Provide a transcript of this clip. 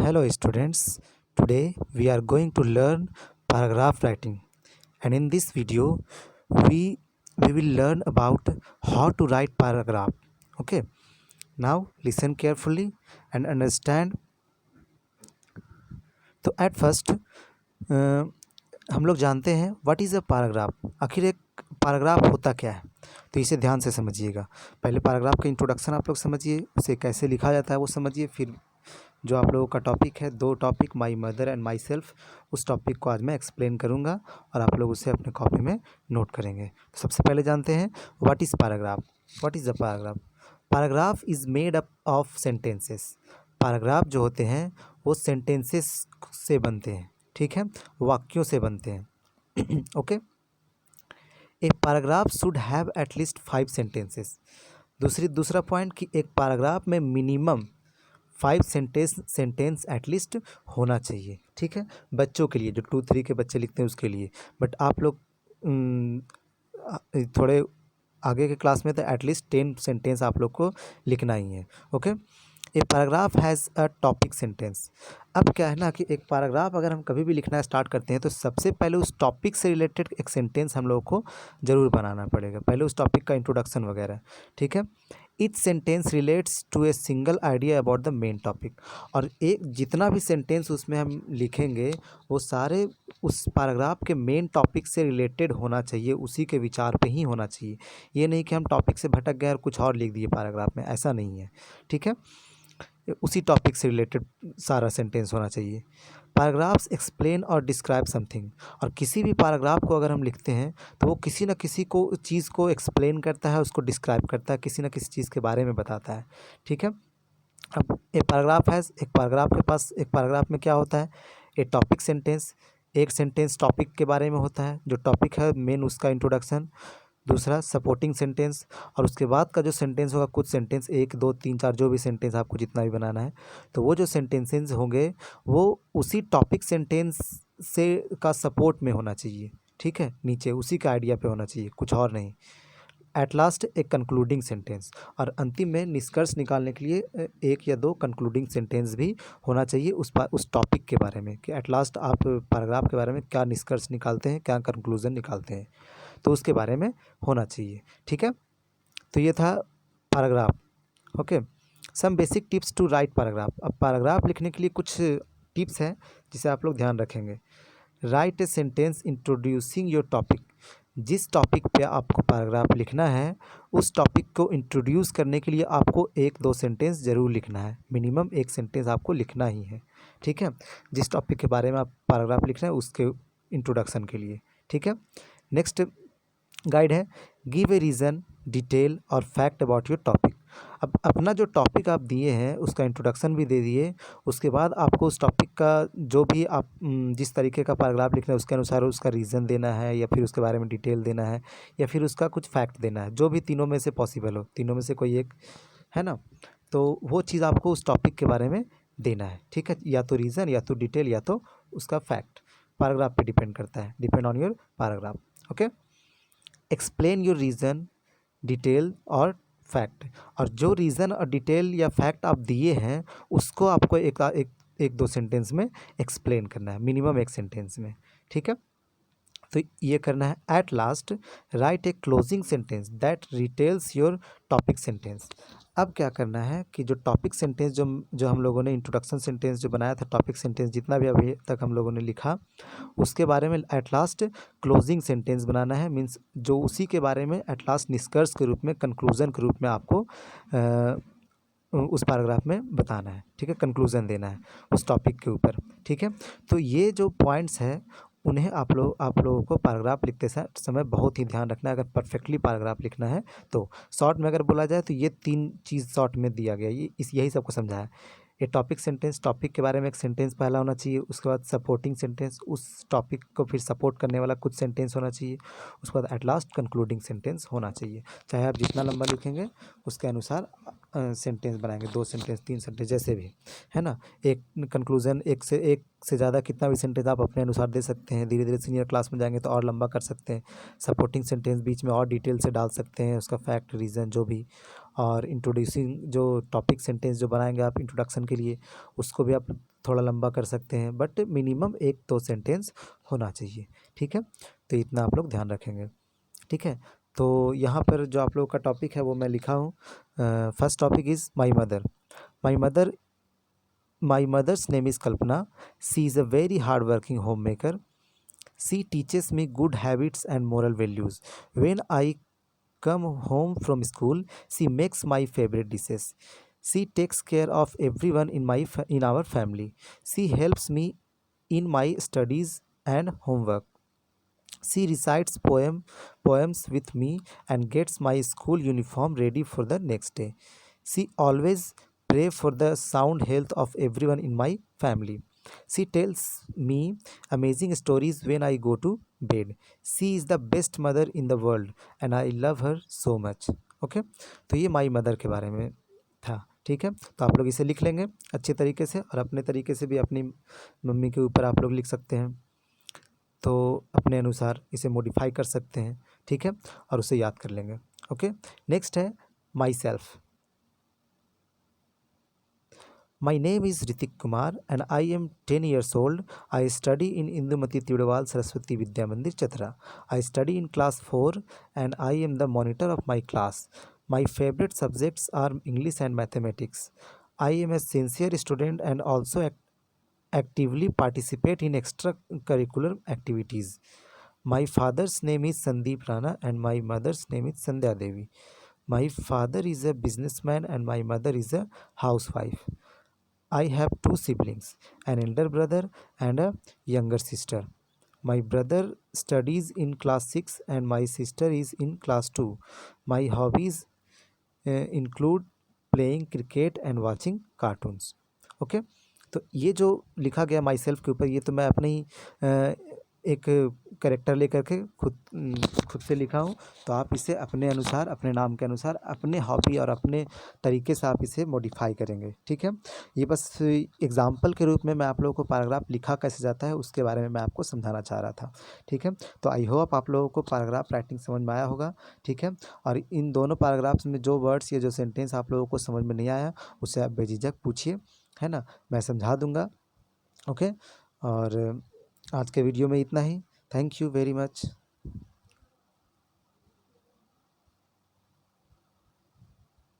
Hello students, today we are going to learn paragraph writing, and in this video we will learn about how to write paragraph. Okay, now listen carefully and understand. तो at first हम लोग जानते हैं what is a paragraph. आखिर एक paragraph होता क्या है, तो इसे ध्यान से समझिएगा। पहले पैराग्राफ का इंट्रोडक्शन आप लोग समझिए, उसे कैसे लिखा जाता है वो समझिए। फिर जो आप लोगों का टॉपिक है, दो topic, my mother and my self, उस टॉपिक को आज मैं एक्सप्लेन करूँगा और आप लोग उसे अपने कॉपी में नोट करेंगे। तो सबसे पहले जानते हैं what is paragraph. What is the paragraph? Paragraph is made up of sentences. Paragraph जो होते हैं वो सेंटेंसेस से बनते हैं, ठीक है, वाक्यों से बनते हैं। Okay, a paragraph should have at least 5 sentences. दूसरा पॉइंट कि एक पैराग्राफ में मिनिमम 5 सेंटेंस एटलीस्ट होना चाहिए, ठीक है, बच्चों के लिए, जो 2-3 के बच्चे लिखते हैं उसके लिए। बट आप लोग थोड़े आगे के क्लास में तो एटलीस्ट 10 सेंटेंस आप लोग को लिखना ही है। Okay, a paragraph has a topic sentence. अब क्या है ना कि एक पैराग्राफ अगर हम कभी भी लिखना स्टार्ट करते हैं तो सबसे पहले उस टॉपिक से रिलेटेड एक सेंटेंस हम लोग को ज़रूर बनाना पड़ेगा, पहले उस टॉपिक का इंट्रोडक्शन वगैरह, ठीक है। Each sentence relates to a single idea about the main topic. और एक जितना भी सेंटेंस उसमें हम लिखेंगे वो सारे उस पैराग्राफ के मेन टॉपिक से रिलेटेड होना चाहिए, उसी के विचार पे ही होना चाहिए। ये नहीं कि हम टॉपिक से भटक गए और कुछ और लिख दिए पैराग्राफ में, ऐसा नहीं है, ठीक है। उसी टॉपिक से रिलेटेड सारा सेंटेंस होना चाहिए। पैराग्राफ्स एक्सप्लेन और डिस्क्राइब समथिंग। और किसी भी पैराग्राफ को अगर हम लिखते हैं तो वो किसी न किसी को चीज़ को एक्सप्लेन करता है, उसको डिस्क्राइब करता है, किसी न किसी चीज़ के बारे में बताता है, ठीक है। अब एक पैराग्राफ के पास एक पैराग्राफ में क्या होता है, ए टॉपिक सेंटेंस, एक सेंटेंस टॉपिक के बारे में होता है, जो टॉपिक है मेन उसका इंट्रोडक्शन। दूसरा सपोर्टिंग सेंटेंस, और उसके बाद का जो सेंटेंस होगा, कुछ सेंटेंस 1 2 3 4 जो भी सेंटेंस आपको जितना भी बनाना है, तो वो जो सेंटेंसेस होंगे वो उसी टॉपिक सेंटेंस से का सपोर्ट में होना चाहिए, ठीक है, नीचे उसी का आइडिया पे होना चाहिए, कुछ और नहीं। एट लास्ट एक कंक्लूडिंग सेंटेंस, और अंतिम में निष्कर्ष निकालने के लिए एक या दो कंक्लूडिंग सेंटेंस भी होना चाहिए उस टॉपिक के बारे में, कि एट लास्ट आप पैराग्राफ के बारे में क्या निष्कर्ष निकालते हैं, क्या कंक्लूजन निकालते हैं, तो उसके बारे में होना चाहिए, ठीक है। तो ये था paragraph. Okay, some basic tips to write paragraph. अब पैराग्राफ लिखने के लिए कुछ टिप्स हैं जिसे आप लोग ध्यान रखेंगे। Right a sentence introducing your topic. जिस टॉपिक पे आपको पैराग्राफ लिखना है उस टॉपिक को इंट्रोड्यूस करने के लिए आपको 1-2 सेंटेंस ज़रूर लिखना है, मिनिमम 1 सेंटेंस आपको लिखना ही है, ठीक है, जिस टॉपिक के बारे में आप पैराग्राफ लिख रहे हैं उसके इंट्रोडक्शन के लिए, ठीक है। नेक्स्ट गाइड है, गिव ए रीज़न, डिटेल और फैक्ट अबाउट योर टॉपिक। अब अपना जो टॉपिक आप दिए हैं उसका इंट्रोडक्शन भी दे दिए, उसके बाद आपको उस टॉपिक का जो भी आप जिस तरीके का पैराग्राफ लिख रहे हैं उसके अनुसार उसका रीज़न देना है, या फिर उसके बारे में डिटेल देना है, या फिर उसका कुछ फैक्ट देना है, जो भी तीनों में से पॉसिबल हो, तीनों में से कोई एक, है ना। तो वो चीज़ आपको उस टॉपिक के बारे में देना है, ठीक है, या तो रीज़न, या तो डिटेल, या तो उसका फैक्ट। पैराग्राफ पे डिपेंड करता है, depend on your paragraph. Okay, explain your reason, detail और फैक्ट। और जो रीज़न और डिटेल या फैक्ट आप दिए हैं उसको आपको एक दो सेंटेंस में एक्सप्लेन करना है, मिनिमम 1 सेंटेंस में, ठीक है। तो ये करना है। At last right A closing sentence that retails your topic sentence. अब क्या करना है कि जो टॉपिक सेंटेंस जो हम लोगों ने इंट्रोडक्शन सेंटेंस जो बनाया था, टॉपिक सेंटेंस जितना भी अभी तक हम लोगों ने लिखा, उसके बारे में एट लास्ट क्लोजिंग सेंटेंस बनाना है। मीन्स जो उसी के बारे में एट लास्ट निष्कर्ष के रूप में, कंक्लूज़न के रूप में आपको उस पैराग्राफ में बताना है, ठीक है, कंक्लूज़न देना है उस टॉपिक के ऊपर, ठीक है। तो ये जो पॉइंट्स हैं उन्हें आप लोगों को पैराग्राफ लिखते समय बहुत ही ध्यान रखना है, अगर परफेक्टली पैराग्राफ लिखना है तो। शॉर्ट में अगर बोला जाए तो ये 3 चीज़ शॉर्ट में दिया गया, यही सबको समझाया। ये टॉपिक सेंटेंस, टॉपिक के बारे में एक सेंटेंस पहला होना चाहिए, उसके बाद सपोर्टिंग सेंटेंस, उस टॉपिक को फिर सपोर्ट करने वाला कुछ सेंटेंस होना चाहिए, उसके बाद एट लास्ट कंक्लूडिंग सेंटेंस होना चाहिए। चाहे आप जितना लंबा लिखेंगे उसके अनुसार सेंटेंस बनाएंगे, 2 सेंटेंस 3 सेंटेंस जैसे भी, है ना। एक कंक्लूज़न, एक से ज़्यादा कितना भी सेंटेंस आप अपने अनुसार दे सकते हैं। धीरे धीरे सीनियर क्लास में जाएंगे तो और लंबा कर सकते हैं। सपोर्टिंग सेंटेंस बीच में और डिटेल से डाल सकते हैं, उसका फैक्ट, रीज़न जो भी। और इंट्रोड्यूसिंग जो टॉपिक सेंटेंस जो बनाएंगे आप इंट्रोडक्शन के लिए, उसको भी आप थोड़ा लंबा कर सकते हैं, बट मिनिमम 1-2 सेंटेंस होना चाहिए। ठीक है, तो इतना आप लोग ध्यान रखेंगे। ठीक है, तो यहाँ पर जो आप लोगों का टॉपिक है वो मैं लिखा हूँ। First topic is my mother. My mother my mother's name is Kalpana. She is a very hard working home maker. She teaches me good habits and moral values. When I come home from school, she makes my favorite dishes. She takes care of everyone in our family. She helps me in my studies and homework. She recites poems with me and gets my school uniform ready for the next day. She always prays for the sound health of everyone in my family. She tells me amazing stories when I go to bed. She is the best mother in the world and I love her so much. Okay, तो ये my mother के बारे में था। ठीक है, तो आप लोग इसे लिख लेंगे अच्छे तरीके से, और अपने तरीके से भी अपनी मम्मी के ऊपर आप लोग लिख सकते हैं, तो अपने अनुसार इसे मॉडिफाई कर सकते हैं। ठीक है, और उसे याद कर लेंगे। ओके, नेक्स्ट है my self. My name is Ritik Kumar and I am 10 years old. I study in Indumati Tidwal Saraswati Vidya Mandir Chatra. I study in class 4 and I am the monitor of my class. My favorite subjects are English and mathematics. I am a sincere student and also actively participate in extracurricular activities. My father's name is Sandeep Rana and my mother's name is Sandhya Devi. My father is a businessman and my mother is a housewife. I have two siblings, an elder brother and a younger sister. My brother studies in class 6 and my sister is in class 2. My hobbies include playing cricket and watching cartoons. Okay, तो ये जो लिखा गया my self के ऊपर, ये तो मैं अपने ही एक करेक्टर लेकर के खुद से लिखा हूँ। तो आप इसे अपने अनुसार, अपने नाम के अनुसार, अपने हॉबी और अपने तरीके से आप इसे मॉडिफाई करेंगे। ठीक है, ये बस एग्जाम्पल के रूप में मैं आप लोगों को पैराग्राफ लिखा कैसे जाता है उसके बारे में मैं आपको समझाना चाह रहा था। ठीक है, तो आई होप आप लोगों को पैराग्राफ राइटिंग समझ में आया होगा। ठीक है, और इन दोनों पैराग्राफ्स में जो वर्ड्स या जो सेंटेंस आप लोगों को समझ में नहीं आया, उसे आप बेझिझक पूछिए, है ना, मैं समझा दूंगा। ओके, और आज के वीडियो में इतना ही। Thank you very much.